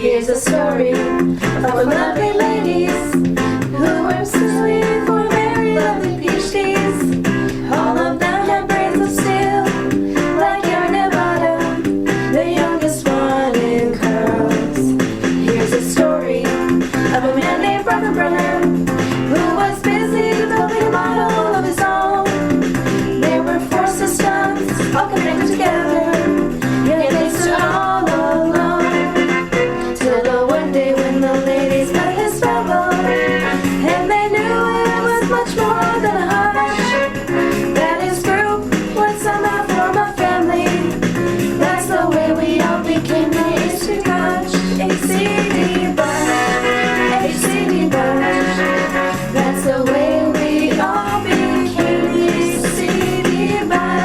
Here's a story of lovely ladies who were swimming for very lovely peach teas. All of them had brains of steel, like your Nevada, the youngest one in curls. Here's a story of a man named Bronfenbrenner who was busy developing a model of his own. There were four systems all connected together, yet they stood all alone. Till one day when the ladies met his fellow, and they knew it was much more than a hush, that his group would somehow form a family. That's the way we all became the HCD Bunch. HCD Bunch, HCD Bunch. That's the way we all became the HCD Bunch.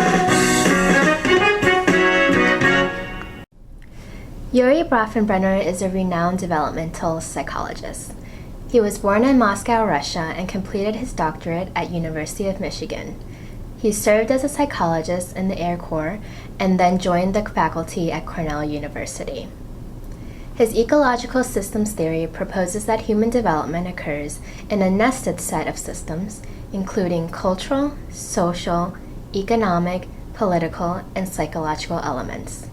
Yuri Bronfenbrenner is a renowned developmental psychologist. He was born in Moscow, Russia, and completed his doctorate at University of Michigan. He served as a psychologist in the Air Corps and then joined the faculty at Cornell University. His ecological systems theory proposes that human development occurs in a nested set of systems, including cultural, social, economic, political, and psychological elements.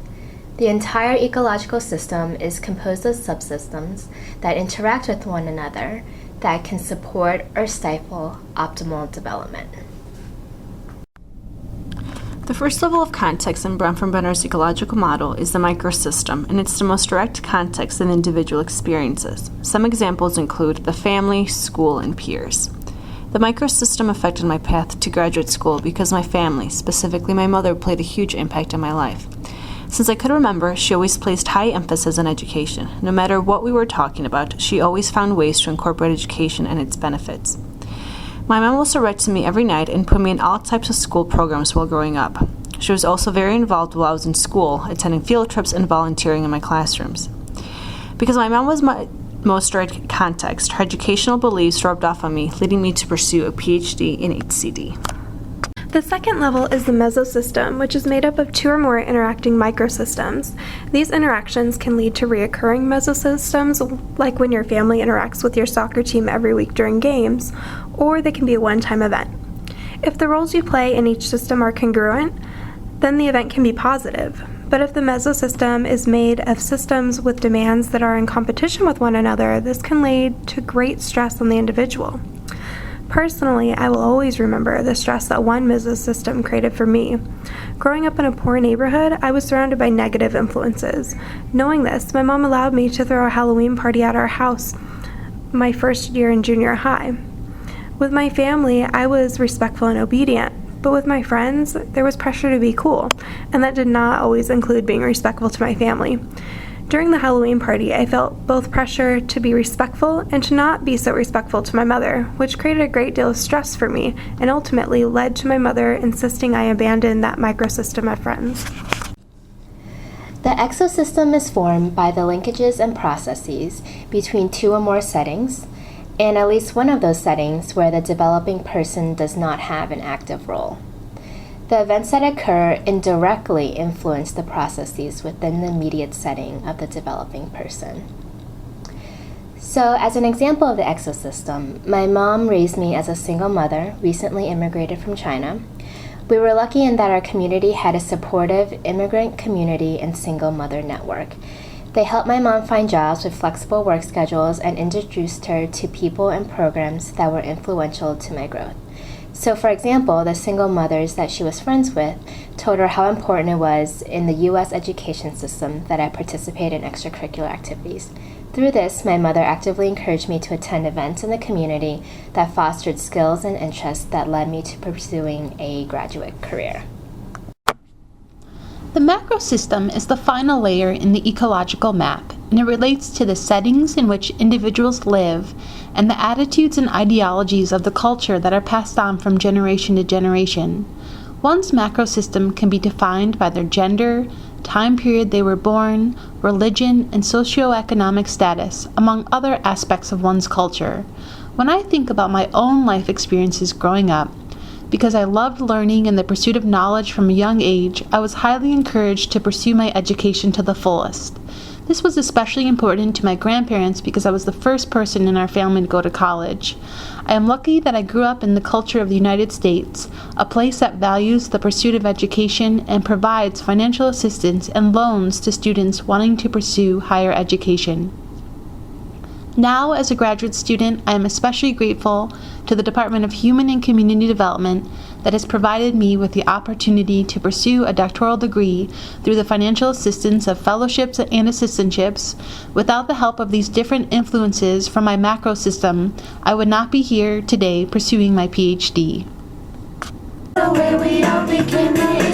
The entire ecological system is composed of subsystems that interact with one another that can support or stifle optimal development. The first level of context in Bronfenbrenner's ecological model is the microsystem, and it's the most direct context in individual experiences. Some examples include the family, school, and peers. The microsystem affected my path to graduate school because my family, specifically my mother, played a huge impact on my life. Since I could remember, she always placed high emphasis on education. No matter what we were talking about, she always found ways to incorporate education and its benefits. My mom also read to me every night and put me in all types of school programs while growing up. She was also very involved while I was in school, attending field trips and volunteering in my classrooms. Because my mom was my most direct context, her educational beliefs rubbed off on me, leading me to pursue a PhD in HCD. The second level is the Mezzo System, which is made up of two or more interacting microsystems. These interactions can lead to reoccurring mesosystems, like when your family interacts with your soccer team every week during games, or they can be a one-time event. If the roles you play in each system are congruent, then the event can be positive. But if the Mezzo System is made of systems with demands that are in competition with one another, this can lead to great stress on the individual. Personally, I will always remember the stress that one Mezzo System created for me. Growing up in a poor neighborhood, I was surrounded by negative influences. Knowing this, my mom allowed me to throw a Halloween party at our house my first year in junior high. With my family, I was respectful and obedient, but with my friends, there was pressure to be cool, and that did not always include being respectful to my family. During the Halloween party, I felt both pressure to be respectful and to not be so respectful to my mother, which created a great deal of stress for me and ultimately led to my mother insisting I abandon that microsystem of friends. The exosystem is formed by the linkages and processes between two or more settings, and at least one of those settings where the developing person does not have an active role. The events that occur indirectly influence the processes within the immediate setting of the developing person. So, as an example of the exosystem, my mom raised me as a single mother, recently immigrated from China. We were lucky in that our community had a supportive immigrant community and single mother network. They helped my mom find jobs with flexible work schedules and introduced her to people and programs that were influential to my growth. So, for example, the single mothers that she was friends with told her how important it was in the U.S. education system that I participate in extracurricular activities. Through this, my mother actively encouraged me to attend events in the community that fostered skills and interests that led me to pursuing a graduate career. The macro system is the final layer in the ecological map, and it relates to the settings in which individuals live and the attitudes and ideologies of the culture that are passed on from generation to generation. One's macro system can be defined by their gender, time period they were born, religion, and socioeconomic status, among other aspects of one's culture. When I think about my own life experiences growing up, because I loved learning and the pursuit of knowledge from a young age, I was highly encouraged to pursue my education to the fullest. This was especially important to my grandparents because I was the first person in our family to go to college. I am lucky that I grew up in the culture of the United States, a place that values the pursuit of education and provides financial assistance and loans to students wanting to pursue higher education. Now, as a graduate student, I am especially grateful to the Department of Human and Community Development that has provided me with the opportunity to pursue a doctoral degree through the financial assistance of fellowships and assistantships. Without the help of these different influences from my macro system, I would not be here today pursuing my PhD. The way we all became the